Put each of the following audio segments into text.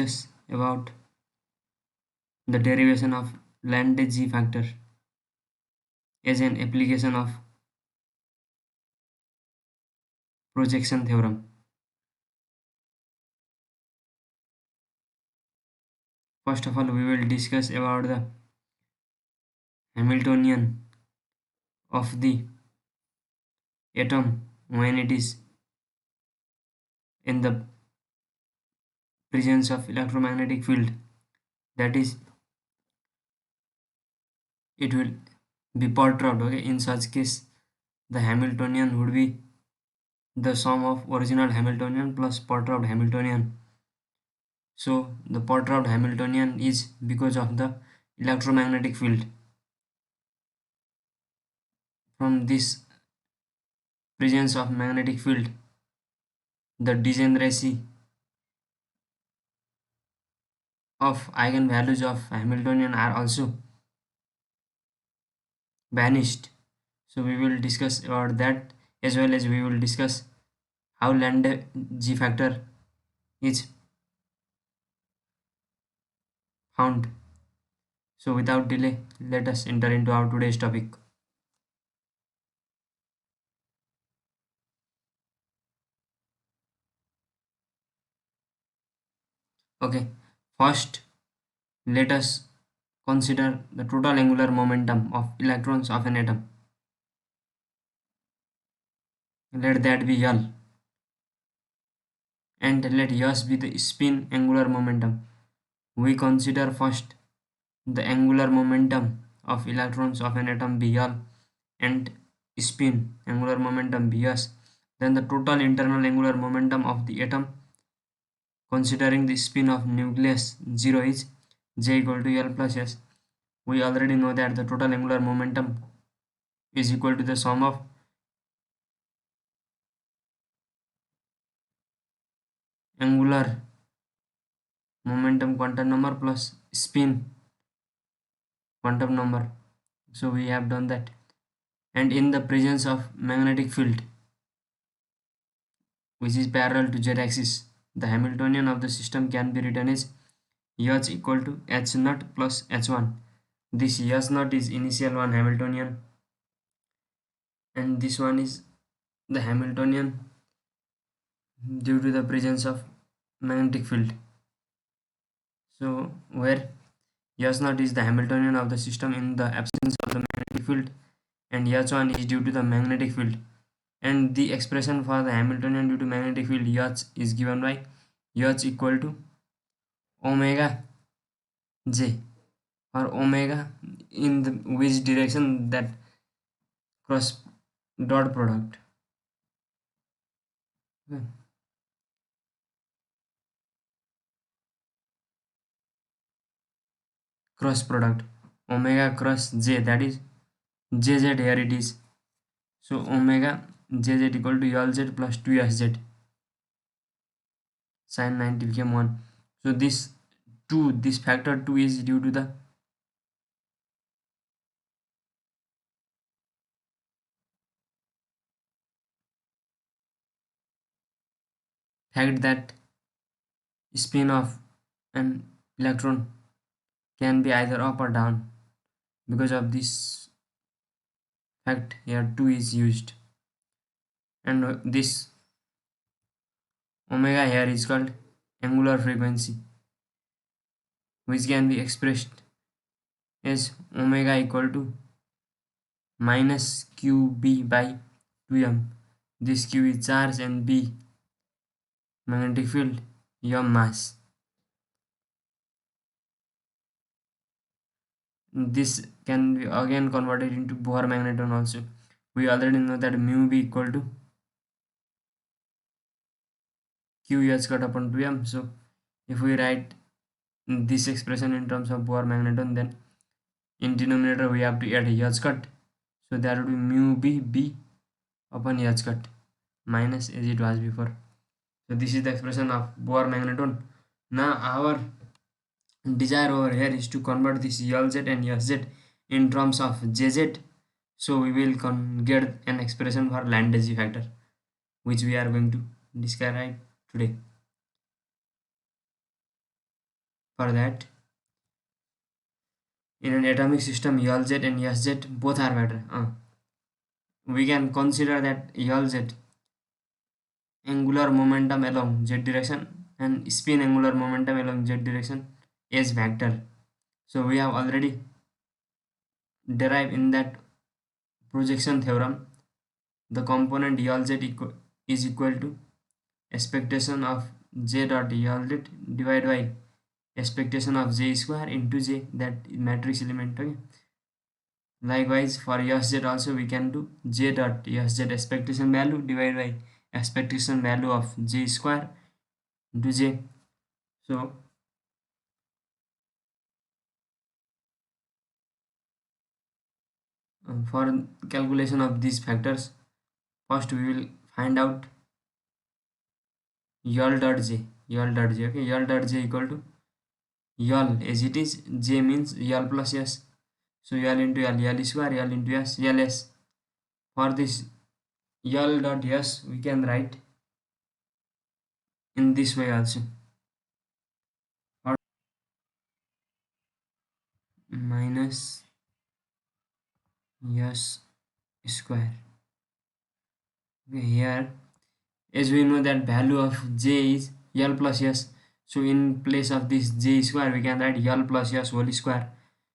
discuss about the derivation of Landé G factor as an application of projection theorem. First of all, we will discuss about the Hamiltonian of the atom when it is in the presence of electromagnetic field, that is, it will be perturbed. Okay, in such case the Hamiltonian would be the sum of original Hamiltonian plus perturbed Hamiltonian. So the perturbed Hamiltonian is because of the electromagnetic field. From this presence of magnetic field, the degeneracy of eigenvalues of Hamiltonian are also vanished. So we will discuss about that, as well as we will discuss how Landé G factor is found. So without delay, let us enter into our today's topic. Okay, first let us consider the total angular momentum of electrons of an atom. Let that be L, and let S be the spin angular momentum. We consider first the angular momentum of electrons of an atom be L and spin angular momentum be S. Then the total internal angular momentum of the atom considering the spin of nucleus 0 is J equal to L plus S. We already know that the total angular momentum is equal to the sum of angular momentum quantum number plus spin quantum number. So we have done that. And in the presence of magnetic field which is parallel to z-axis, the Hamiltonian of the system can be written as H equal to h naught plus h1. This h naught is initial one Hamiltonian, and this one is the Hamiltonian due to the presence of magnetic field. So where h naught is the Hamiltonian of the system in the absence of the magnetic field, and h1 is due to the magnetic field. And the expression for the Hamiltonian due to magnetic field H is given by H equal to omega j, or omega in the which direction that cross dot product. Okay. Cross product omega cross j, that is jz, here it is. So omega jz equal to lz plus 2sz, sin 90 became 1. So this factor 2 is due to the fact that spin of an electron can be either up or down. Because of this fact, here 2 is used, and this omega here is called angular frequency, which can be expressed as omega equal to minus qb by 2m. This q is charge and b magnetic field, m mass. This can be again converted into Bohr magneton also. We already know that mu b equal to q h cut upon 2m. So if we write this expression in terms of Bohr magneton, then in denominator we have to add h cut. So that would be mu b upon h cut minus as it was before. So this is the expression of Bohr magneton. Now our desire over here is to convert this Lz and Sz in terms of Jz. So we will get an expression for Landé G factor, which we are going to describe today. For that, in an atomic system, Lz and Sz both are matter. We can consider that Lz angular momentum along z direction and spin angular momentum along z direction as vector. So we have already derived in that projection theorem the component Lz is equal to expectation of j dot Lz divided by expectation of j square into j, that matrix element. Okay. Likewise for Sz also we can do j dot Sz expectation value divided by expectation value of j square into j. So for calculation of these factors, first we will find out yal dot j. Okay, yal dot j equal to yal as it is, j means yal plus s. So yal into yal square, yal into s, yal s. For this yal dot s we can write in this way also, or minus s square. Okay, here as we know that value of j is l plus s, so in place of this j square we can write l plus s whole square.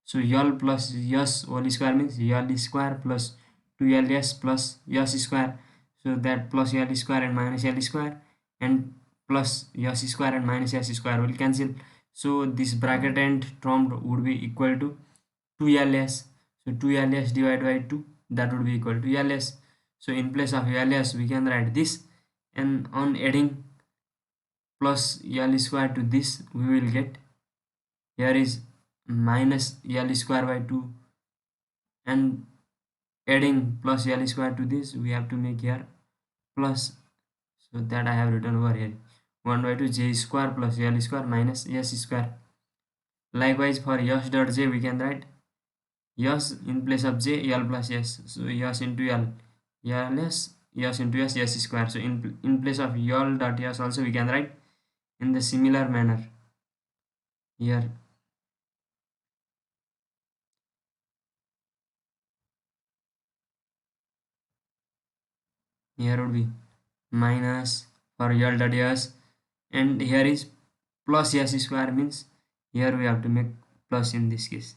So l plus s whole square means l square plus 2ls plus s square, so that plus l square and minus l square and plus s square and minus s square will cancel, so this bracket and term would be equal to 2ls. So 2ls divided by 2, that would be equal to ls. So in place of ls we can write this, and on adding plus l square to this we will get, here is minus l square by 2, and adding plus l square to this we have to make here plus, so that I have written over here 1 by 2 j square plus l square minus s square. Likewise for s dot j we can write s in place of j l plus s, so s into l s into s square. So in place of l dot s also we can write in the similar manner. Here would be minus for l dot s, and here is plus s square, means here we have to make plus in this case,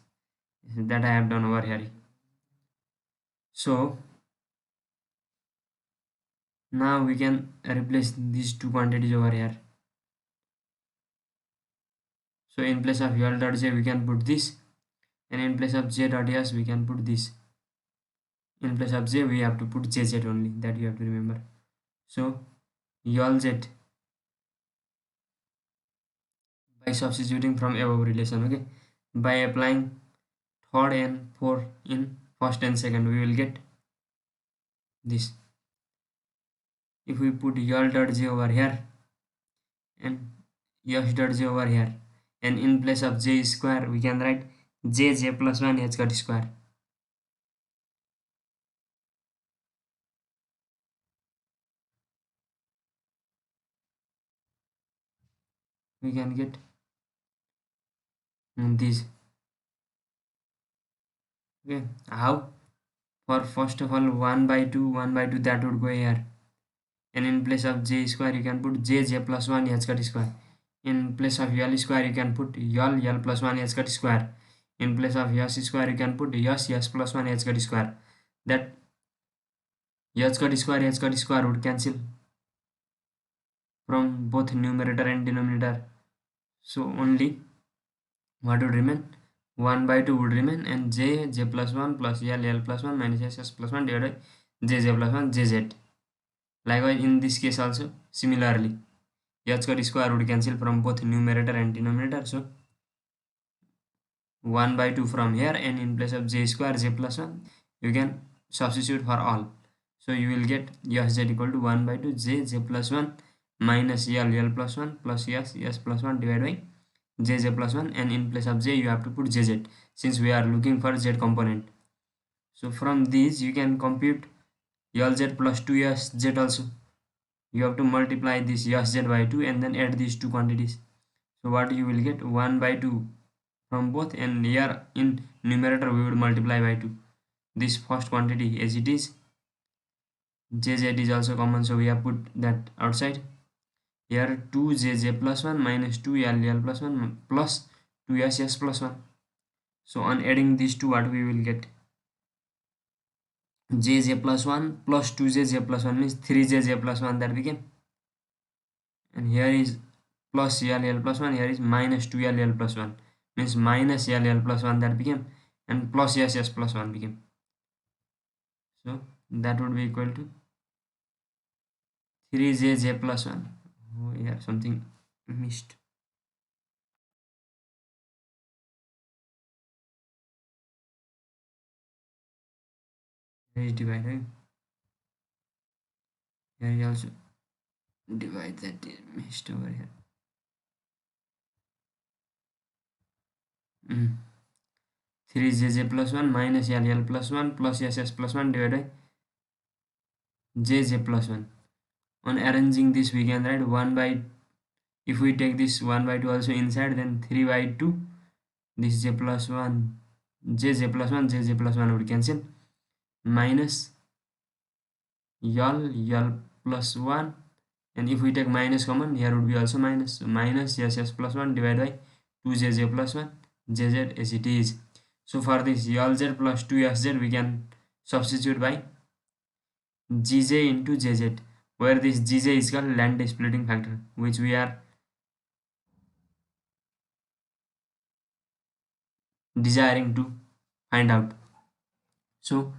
that I have done over here. So now we can replace these two quantities over here. So in place of l dot j we can put this, and in place of j dot s we can put this. In place of j we have to put jz only, that you have to remember. So lz by substituting from above relation, okay, by applying third and fourth in first and second, we will get this. If we put l dot j over here and s dot j over here, and in place of j square we can write j plus 1 h cut square. We can get this. Okay, how? For first of all 1 by 2 that would go here, and in place of j square you can put j plus 1 h cut square. In place of l square you can put l plus 1 h cut square. In place of s square you can put s plus 1 h cut square. That h cut square would cancel from both numerator and denominator, so only what would remain, 1 by 2 would remain, and j plus 1 plus l plus 1 minus s plus 1 divided by j plus 1 jz. Likewise in this case also similarly h cut square would cancel from both numerator and denominator, so 1 by 2 from here, and in place of j square j plus 1 you can substitute for all, so you will get sz equal to 1 by 2 j plus 1 minus l plus 1 plus s plus 1 divided by j plus 1, and in place of j you have to put jz since we are looking for z component. So from these you can compute lz plus 2sz also. You have to multiply this sz by 2 and then add these two quantities. So what you will get 1 by 2 from both, and here in numerator we would multiply by 2 this first quantity as it is. Jz is also common, so we have put that outside. Here 2jj plus 1 minus 2ll plus 1 plus 2ss plus 1. So on adding these two, what we will get? Jj plus 1 plus 2jj plus 1 means 3jj plus 1, that became. And here is plus ll plus 1, here is minus 2ll plus 1 means minus ll plus 1, that became. And plus ss plus 1 became. So that would be equal to 3jj plus 1. Oh, here something missed. Here is divided. Here is also divide, that missed over here. 3jj plus 1 minus ll plus 1 plus ss plus 1 divided by jj plus 1. On arranging this, we can write 1 by, if we take this 1 by 2 also inside, then 3 by 2, this j plus 1, jj plus 1, jj plus 1 would cancel, minus l plus 1, and if we take minus common, here would be also minus, so minus ss plus 1 divided by 2jj plus 1 jz as it is. So for this lz plus 2sz we can substitute by gj into jz, where this gj is called Land splitting factor, which we are desiring to find out. So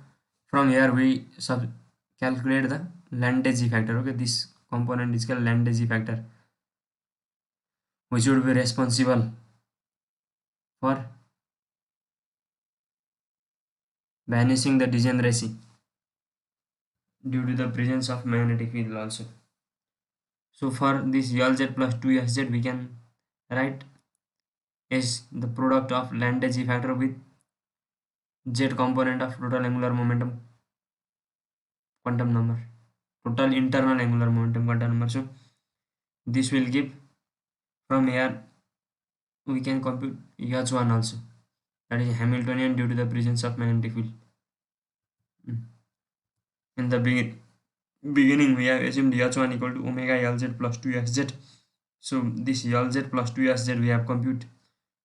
from here we calculate the Landesi factor. Okay, this component is called Landesi factor, which would be responsible for vanishing the degeneracy due to the presence of magnetic field also. So for this lz plus 2sz we can write as the product of Landesi factor with z component of total angular momentum quantum number, total internal angular momentum quantum number. So this will give, from here we can compute H1 also, that is Hamiltonian due to the presence of magnetic field. In the beginning we have assumed H1 equal to omega Lz plus 2sz. So this Lz plus 2sz we have compute.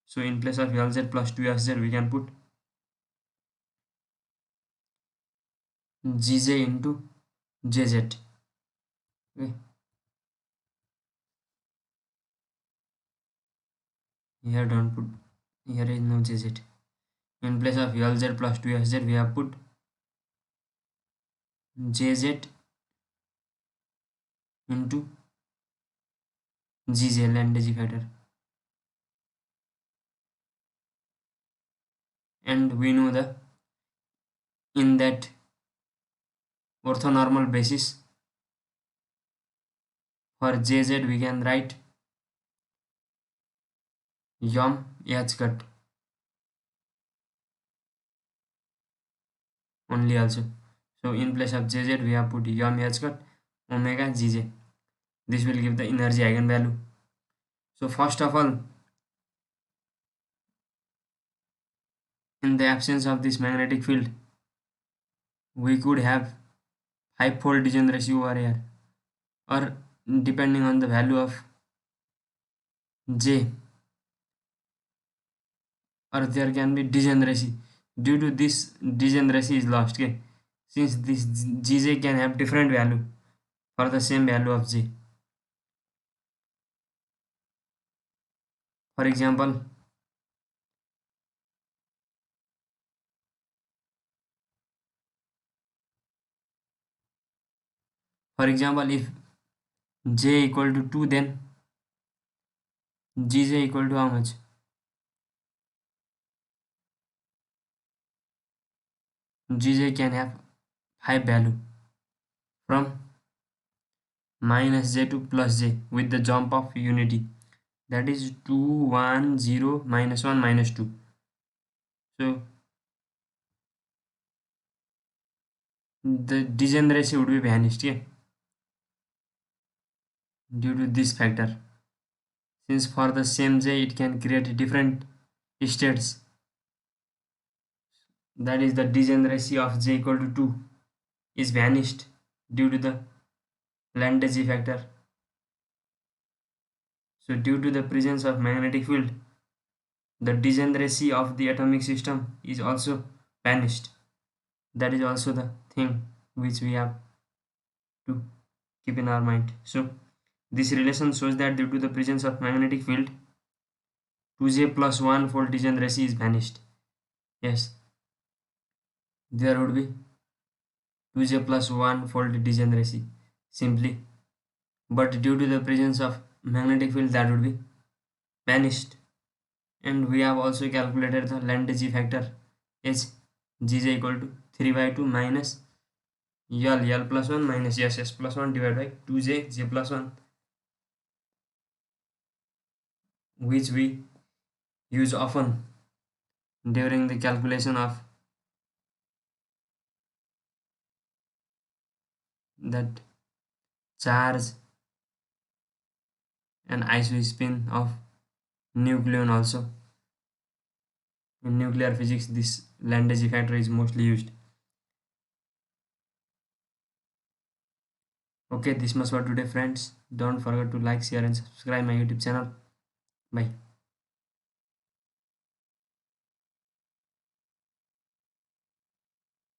So in place of Lz plus 2sz we can put Gj into Jz. Okay. Here don't put, here is no Jz. In place of Lz plus 2sz we have put Jz into Gj, Landesi factor. And we know the, in that orthonormal basis for Jz we can write yom h cut only also. So in place of Jz we have put yom h cut omega Gj. This will give the energy eigenvalue. So first of all, in the absence of this magnetic field, we could have 5-fold degeneracy over here, or depending on the value of J, or there can be degeneracy. Due to this, degeneracy is lost. Okay, since this Gj can have different value for the same value of J. For example, if J equal to 2, then Gj equal to how much? Gj can have 5 value from minus j to plus j with the jump of unity, that is 2 1 0 minus 1 minus 2. So the degeneracy would be vanished here due to this factor. since for the same j it can create different states. That is, the degeneracy of j equal to 2 is vanished due to the Landesi factor. So due to the presence of magnetic field, the degeneracy of the atomic system is also vanished. That is also the thing which we have to keep in our mind. So this relation shows that due to the presence of magnetic field, 2j plus 1 fold degeneracy is vanished. Yes, there would be 2j plus 1 fold degeneracy simply, but due to the presence of magnetic field that would be vanished. And we have also calculated the Landesi factor as Gj equal to 3 by 2 minus L plus 1 minus S plus 1 divided by 2j j plus 1, which we use often during the calculation of that charge and isospin of nucleon. Also in nuclear physics this Landesi factor is mostly used. Okay, this much for today friends. Don't forget to like, share and subscribe my YouTube channel. Bye.